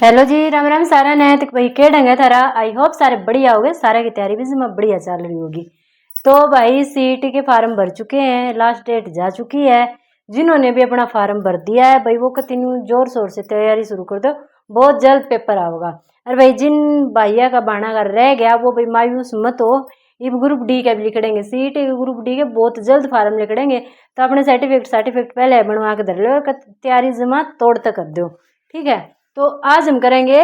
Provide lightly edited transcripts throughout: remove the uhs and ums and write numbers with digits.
Hello जी, राम राम सारा ने तक भाई के ढंग है थारा। आई होप सारे बढ़िया होगे, सारे की तैयारी भी में बढ़िया चल रही होगी। तो भाई सीईटी के फार्म भर चुके हैं, लास्ट डेट जा चुकी है। जिन्होंने भी अपना फार्म भर दिया है भाई वो कंटिन्यू जोर शोर से तैयारी शुरू कर दो, बहुत जल्द पेपर आओगा। और भाई जिन भैया का बाना अगर रह गया वो भाई मायूस मत हो, अब ग्रुप डी के भी लिखेंगे, सीईटी के ग्रुप डी के बहुत जल्द फार्म लिखेंगे। तो अपने सर्टिफिकेट पहले बनवा के धर लो और तैयारी जमा तोड़ तक कर दो, ठीक है। तो आज हम करेंगे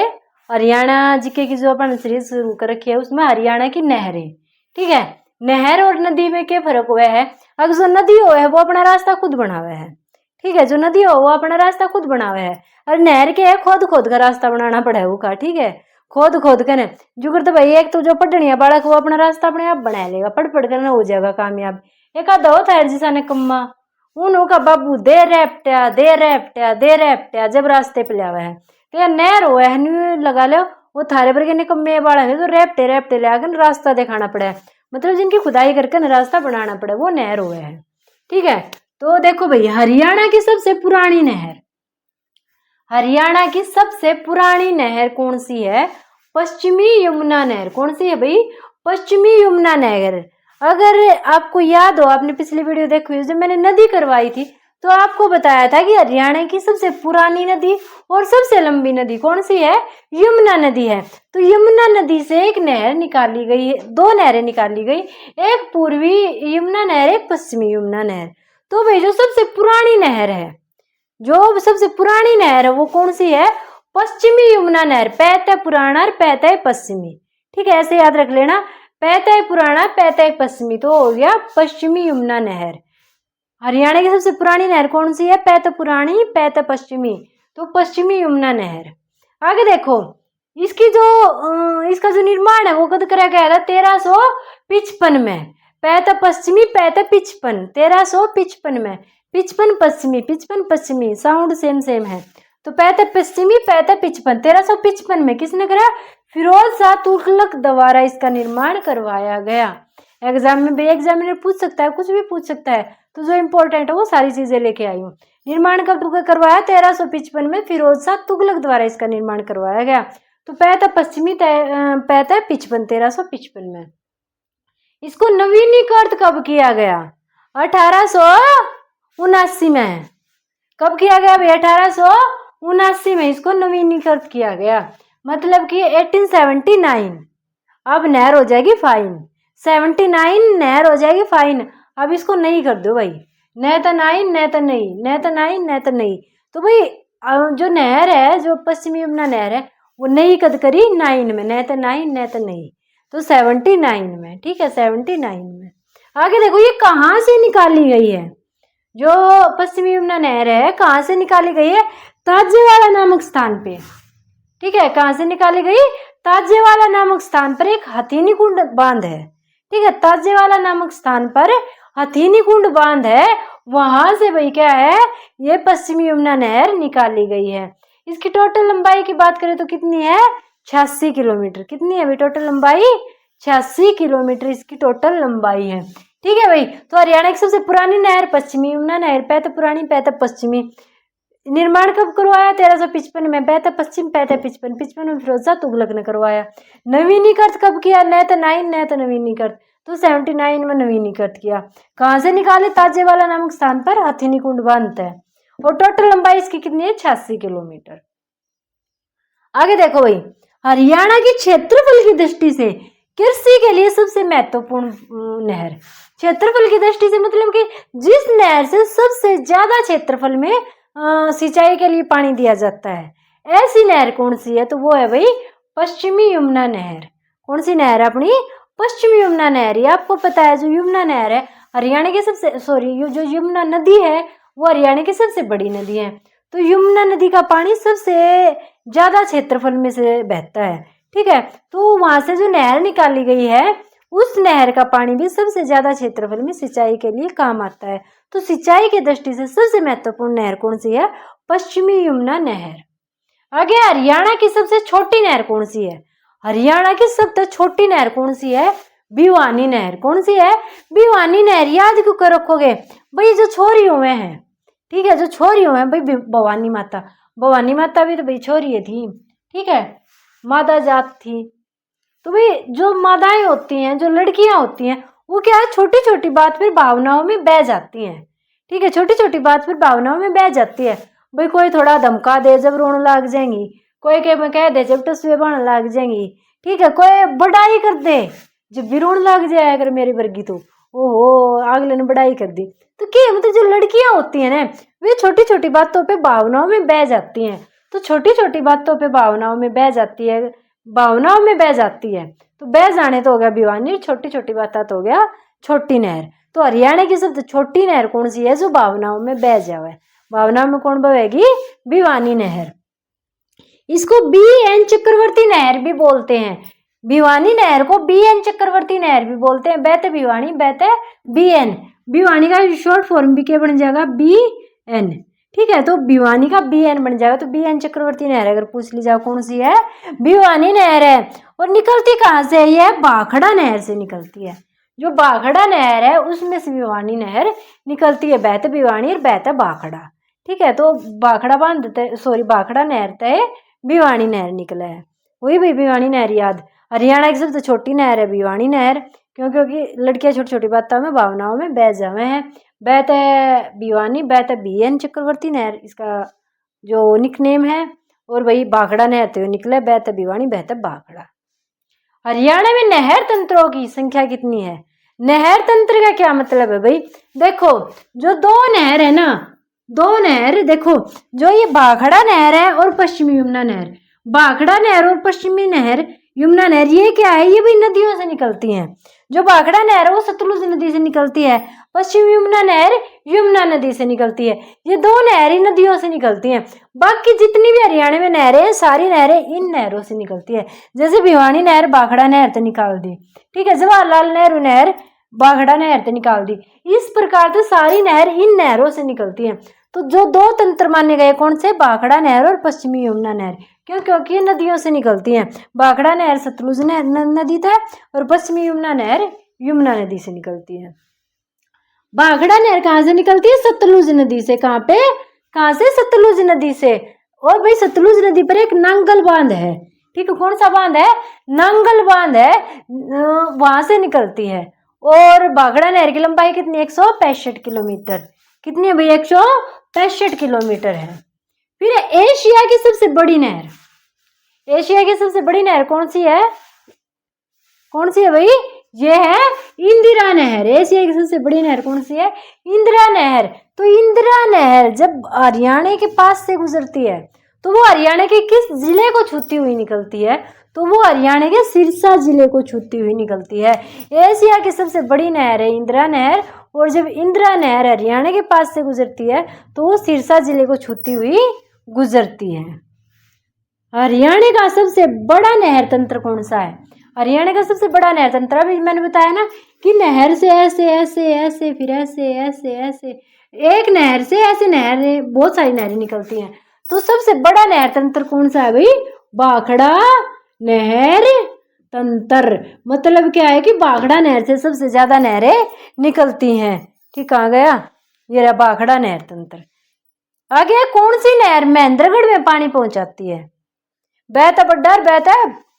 हरियाणा जीके की जो अपन सीरीज शुरू कर रखी है उसमें हरियाणा की नहरें, ठीक है। नहर और नदी में क्या फर्क हुआ है? अगर जो नदी हो है वो अपना रास्ता खुद बनावे है, ठीक है। जो नदी हो वो अपना रास्ता खुद बनावे है, और नहर के है खोद खोद का रास्ता बनाना पड़े उसका, ठीक है। खोद खोद कर जो करते भाई, एक तो जो पढ़निया बालक वो अपना रास्ता अपने आप बना लेगा, पढ़ पढ़ कर हो जाएगा कामयाब। एक आधा होता है जिसा ने कम्मा उन का बाबू दे रेपट्या दे रेपट्या दे रेपट्या जब रास्ते पे लिया है। तो यार नहर हो है लगा लो, वो थारे पर के निकम्मे बाड़ा है तो रेपटे रेपटे ले आकर रास्ता दिखाना पड़े, मतलब जिनकी खुदाई करके न रास्ता बनाना पड़े वो नहर हुए है, ठीक है। तो देखो भाई, हरियाणा की सबसे पुरानी नहर, हरियाणा की सबसे पुरानी नहर कौन सी है? पश्चिमी यमुना नहर। कौन सी है भाई? पश्चिमी यमुना नहर। अगर आपको याद हो, आपने पिछली वीडियो देखी हुई जब मैंने नदी करवाई थी तो आपको बताया था कि हरियाणा की सबसे पुरानी नदी और सबसे लंबी नदी कौन सी है? यमुना नदी है। तो यमुना नदी से एक नहर निकाली गई है, दो नहरें निकाली गई, एक पूर्वी यमुना नहर, एक पश्चिमी यमुना नहर। तो भाई जो सबसे पुरानी नहर है, जो सबसे पुरानी नहर है वो कौन सी है? पश्चिमी यमुना नहर। पैत है पुराना और पैत है पश्चिमी, ठीक है, ऐसे याद रख लेना। पैत है पुराना, पैत है पश्चिमी, तो हो गया पश्चिमी यमुना नहर। हरियाणा की सबसे पुरानी नहर कौन सी है? पैत पुरानी पैत पश्चिमी, तो पश्चिमी यमुना नहर। आगे देखो, इसकी जो इसका जो निर्माण है वो कद करा गया था 1355 में। पैत पश्चिमी पैत 55, 1355 में। 55 पश्चिमी साउंड सेम सेम है। तो पैत पश्चिमी पैत 55, 1355 में किसने करा? फिरोज शाह तुगलक द्वारा इसका निर्माण करवाया गया। एग्जाम में भी एग्जामिनर पूछ सकता है, कुछ भी पूछ सकता है, तो जो इम्पोर्टेंट है वो सारी चीजें लेके आई हूँ। निर्माण कब करवाया? 1355 में फिरोज शाह तुगलक द्वारा इसका निर्माण करवाया गया। तो पैत पश्चिमी पैत 55, 1355 में। इसको नवीनीकृत कब किया गया? 1879 में। कब किया गया भाई? 1879 में इसको नवीनीकृत किया गया, मतलब कि 1879। अब नहर हो जाएगी फाइन, 79 नहर हो जाएगी फाइन। अब इसको नहीं कर दो भाई, न तो नाइन न तो नहीं, न तो नाइन न तो नहीं। तो भाई जो नहर है, जो पश्चिमी यमुना नहर है, वो नहीं कद करी 9 में, न तो नाइन न तो नहीं, तो 79 में, ठीक है, 79 में। आगे देखो, ये कहाँ से निकाली गई है? जो पश्चिमी यमुना नहर है कहाँ से निकाली गई है? ताजेवाला नामक स्थान पे, ठीक है। कहाँ से निकाली गई? ताजेवाला नामक स्थान पर एक हथीनी कुंड बांध है, ठीक है। ताजेवाला नामक स्थान पर हथीनी कुंड बांध है, वहां से भाई क्या है, ये पश्चिमी यमुना नहर निकाली गई है। इसकी टोटल लंबाई की बात करें तो कितनी है? 86 किलोमीटर। कितनी है भाई टोटल लंबाई? 86 किलोमीटर इसकी टोटल लंबाई है, ठीक है भाई। तो हरियाणा की सबसे पुरानी नहर पश्चिमी यमुना नहर, पैत पुरानी पैत पश्चिमी। निर्माण कब करवाया? 1355 में। पैत पश्चिम पैत 55, 55 में फिरोज शाह तुगलक ने करवाया। नवीनीकृत कब किया? न तो 9 न तो नवीनीकृत, तो 79 में नवीनीकृत किया। कहाँ से निकाले? ताजेवाला नामक स्थान पर हथीनी कुंड बांध है, और टोटल लंबाई इसकी कितनी है? 86 किलोमीटर। आगे देखो भाई, हरियाणा की क्षेत्रफल की दृष्टि से कृषि के लिए सबसे महत्वपूर्ण नहर। क्षेत्रफल की दृष्टि से मतलब कि जिस नहर से सबसे ज्यादा क्षेत्रफल में सिंचाई के लिए पानी दिया जाता है, ऐसी नहर कौन सी है? तो वो है भाई पश्चिमी यमुना नहर। कौन सी नहर है अपनी? पश्चिमी यमुना नहर। ये आपको पता है, जो यमुना नहर है हरियाणा की सबसे जो यमुना नदी है वो हरियाणा की सबसे बड़ी नदी है। तो यमुना नदी का पानी सबसे ज्यादा क्षेत्रफल में से बहता है, ठीक है। तो वहां से जो नहर निकाली गई है उस नहर का पानी भी सबसे ज्यादा क्षेत्रफल में सिंचाई के लिए काम आता है। तो सिंचाई की दृष्टि से सबसे महत्वपूर्ण नहर कौन सी है? पश्चिमी यमुना नहर। आगे, हरियाणा की सबसे छोटी नहर कौन सी है? हरियाणा की सबसे छोटी नहर कौन सी है? भिवानी नहर। कौन सी है? भिवानी नहर। याद क्यों कर रखोगे भाई? जो छोरी हुए हैं, ठीक है, जो छोरी हुए हैं भाई, भवानी माता, भवानी माता भी तो भाई छोरी थी, ठीक है, मादा जात थी। तो भाई जो मादाएं होती हैं, जो लड़कियां होती हैं, वो क्या है, छोटी छोटी बात फिर भावनाओं में बह जाती हैं। ठीक है, छोटी छोटी बात फिर भावनाओं में बह जाती है। भाई कोई थोड़ा धमका दे जब रोने लग जाएंगी, कोई कह दे जब टसवे बहने लग जाएंगी। ठीक है, कोई बड़ाई कर दे जब भी रोने लग जाए अगर मेरी वर्गी, तो ओहो अगले ने बड़ाई कर दी। तो क्या मतलब जो लड़कियां होती हैं ना, वे छोटी छोटी बातों पे भावनाओं में बह जाती हैं। तो छोटी छोटी बातों पे भावनाओं में बह जाती है, भावनाओं में बह जाती है। तो बह जाने तो हो गया भिवानी, छोटी छोटी बात तो हो गया छोटी नहर। तो हरियाणा की सबसे छोटी नहर कौन सी है जो भावनाओं में बह जावे? भावनाओं में कौन बहेगी? भिवानी नहर। इसको बी एन चक्रवर्ती नहर भी बोलते हैं। भिवानी नहर को बी एन चक्रवर्ती नहर भी बोलते हैं। बहते भिवानी, बहते बी एन। भिवानी का शॉर्ट फॉर्म भी क्या बन जाएगा? B N. ठीक है, तो भिवानी का बी एन बन जाएगा। तो बी एन चक्रवर्ती नहर अगर पूछ ली जाओ कौन सी है? भिवानी नहर है। और निकलती कहाँ से है? यह भाखड़ा नहर से निकलती है। जो भाखड़ा नहर है उसमें से भिवानी नहर निकलती है। बहते भिवानी और बहता भाखड़ा। ठीक है, तो भाखड़ा बांध देते, सॉरी भाखड़ा नहर तय भिवानी नहर निकला है। वही भाई भिवानी नहर याद। हरियाणा की सबसे छोटी नहर है भिवानी नहर, क्योंकि लड़कियां छोटी छोटी बातों में भावनाओं में बह जावे हैं। बहते भिवानी, बहते बी एन चक्रवर्ती नहर इसका जो निकनेम है। और वही भाखड़ा नहर तो निकले, बहते भिवानी, बहते भाखड़ा। हरियाणा में नहर तंत्रों की संख्या कितनी है? नहर तंत्र का क्या मतलब है भाई? देखो जो दो नहर है ना, दो नहर देखो, जो ये भाखड़ा नहर है और पश्चिमी यमुना नहर। भाखड़ा नहर और पश्चिमी नहर यमुना नहर ये क्या है? ये भी नदियों से निकलती हैं। जो भाखड़ा नहर है वो सतलुज नदी से निकलती है। पश्चिमी यमुना नहर यमुना नदी से निकलती है। ये दो नहरें नदियों से निकलती हैं। बाकी जितनी भी हरियाणा में नहरें हैं, सारी नहरें इन नहरों से निकलती है। जैसे भिवानी नहर भाखड़ा नहर से निकाल दी, ठीक है, जवाहरलाल नेहरू नहर भाखड़ा नहर से निकाल दी। इस प्रकार से सारी नहर इन नहरों से निकलती हैं। तो जो दो तंत्र माने गए कौन से? भाखड़ा नहर और पश्चिमी यमुना नहर। क्यों? क्योंकि ये नदियों से निकलती हैं। भाखड़ा नहर सतलुज नदी था और पश्चिमी यमुना नहर यमुना नदी से निकलती है। भाखड़ा नहर कहाँ से निकलती है? सतलुज नदी से। कहाँ पे? कहाँ से? सतलुज नदी से। और भाई सतलुज नदी पर एक नांगल बांध है। ठीक है, कौन सा बांध है? नांगल बांध है, वहां से निकलती है। और भाखड़ा नहर की लंबाई कितनी? 165 किलोमीटर। कितनी है भाई? 165 किलोमीटर है। फिर एशिया की सबसे बड़ी नहर, एशिया की सबसे बड़ी नहर कौन सी है? कौन सी है भाई? ये है इंदिरा नहर। एशिया की सबसे बड़ी नहर कौन सी है? इंदिरा नहर। तो इंदिरा नहर जब हरियाणा के पास से गुजरती है तो वो हरियाणा के किस जिले को छूती हुई निकलती है? तो वो हरियाणा के सिरसा जिले को छूती हुई निकलती है। एशिया की सबसे बड़ी नहर है इंदिरा नहर। और जब इंदिरा नहर हरियाणा के पास से गुजरती है तो वो सिरसा जिले को छूती हुई गुजरती है। हरियाणा का सबसे बड़ा नहर तंत्र कौन सा है? हरियाणा का सबसे बड़ा नहर तंत्र अभी मैंने बताया ना कि नहर से ऐसे ऐसे ऐसे फिर ऐसे ऐसे ऐसे, एक नहर से ऐसे नहर, बहुत सारी नहरें निकलती हैं। तो सबसे बड़ा नहर तंत्र कौन सा है भाई? भाखड़ा नहर तंत्र। मतलब क्या है कि भाखड़ा नहर से सबसे ज्यादा नहरें निकलती हैं। ठीक, कहाँ गया? ये रहा भाखड़ा नहर तंत्र। आगे कौन सी नहर महेंद्रगढ़ में पानी पहुंचाती है? बहता बड्डा और बहता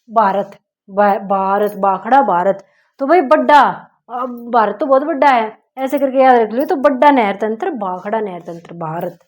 भारत। भारत, भाखड़ा भारत। तो भाई बड्डा, भारत तो बहुत बड्डा है, ऐसे करके याद रख लो। तो बड्डा नहर तंत्र, भाखड़ा नहर तंत्र, भारत।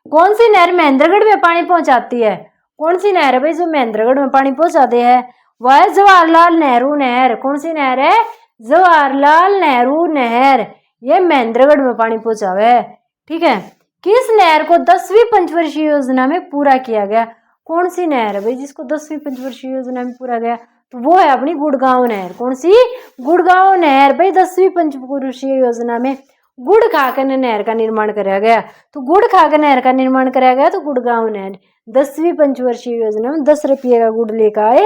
कौन सी नहर महेंद्रगढ़ में पानी पहुंचाती है? कौन सी नहर है भाई जो महेंद्रगढ़ में पानी पहुंचाती है? वह है जवाहरलाल नेहरू नहर। कौन सी नहर है? जवाहरलाल नेहरू नहर। ये महेंद्रगढ़ में पानी पहुंचावे है। ठीक है, किस नहर को 10वीं पंचवर्षीय योजना में पूरा किया गया? कौन सी नहर है भाई जिसको 10वीं पंचवर्षीय योजना में पूरा गया? तो वो है अपनी गुड़गांव नहर। कौन सी? गुड़गांव नहर। भाई 10वीं पंचवर्षीय योजना में गुड़ खाकर नहर का निर्माण कराया गया। तो गुड़ खाकर नहर का निर्माण कराया गया। तो गुड़गांव नहर 10वीं पंचवर्षीय योजना में 10 रुपये का गुड़ लेकर आए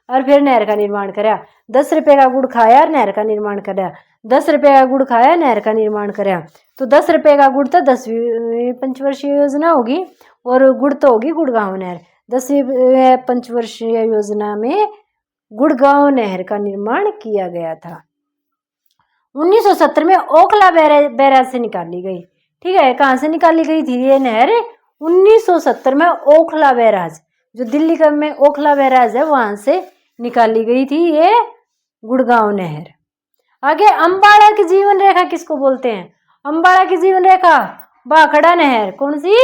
और फिर नहर का निर्माण कराया। 10 रुपये का गुड़ खाया और नहर का निर्माण कराया। 10 रुपये का गुड़ खाया, नहर का निर्माण कराया। तो 10 रुपये का गुड़ तो 10वीं पंचवर्षीय योजना होगी और गुड़ तो होगी गुड़गांव नहर। 10वीं पंचवर्षीय योजना में गुड़गांव नहर का निर्माण किया गया था। 1970 में ओखला बैराज से निकाली गई। ठीक है, कहाँ से निकाली गई थी ये नहर? 1970 में ओखला बैराज। जो दिल्ली का में ओखला बैराज है वहां से निकाली गई थी ये गुड़गांव नहर। आगे अम्बाड़ा की जीवन रेखा किसको बोलते हैं? अम्बाड़ा की जीवन रेखा भाखड़ा नहर। कौन सी?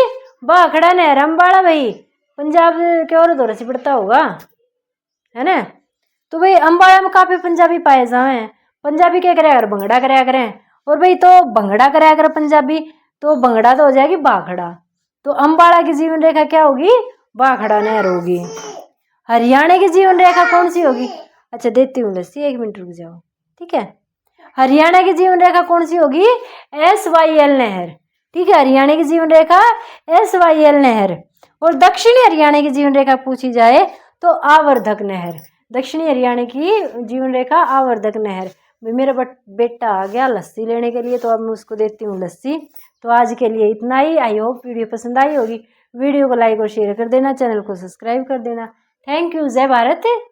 भाखड़ा नहर। अम्बाड़ा भाई पंजाब के और उधर से पड़ता होगा, है ना। तो भाई अम्बाड़ा में काफी पंजाबी पाए जाए हैं। पंजाबी क्या करे अगर भंगड़ा कराया करें, और भाई तो भंगड़ा कराया करे पंजाबी, तो भंगड़ा तो हो जाएगी भाखड़ा। तो अम्बाड़ा की जीवन रेखा क्या होगी? भाखड़ा नहर होगी। हरियाणा की जीवन रेखा कौन सी होगी? अच्छा देती हूँ लस्सी, 1 मिनट रुक जाओ, ठीक है। हरियाणा की जीवन रेखा कौन सी होगी? SYL नहर, ठीक है। हरियाणा की जीवन रेखा SYL नहर। और दक्षिणी हरियाणा की जीवन रेखा पूछी जाए तो आवर्धक नहर। दक्षिणी हरियाणा की जीवन रेखा आवर्धक नहर। मेरा बेटा आ गया लस्सी लेने के लिए, तो अब मैं उसको देती हूँ लस्सी। तो आज के लिए इतना ही। आई होप वीडियो पसंद आई होगी। वीडियो को लाइक और शेयर कर देना, चैनल को सब्सक्राइब कर देना। Thank you. जय भारत।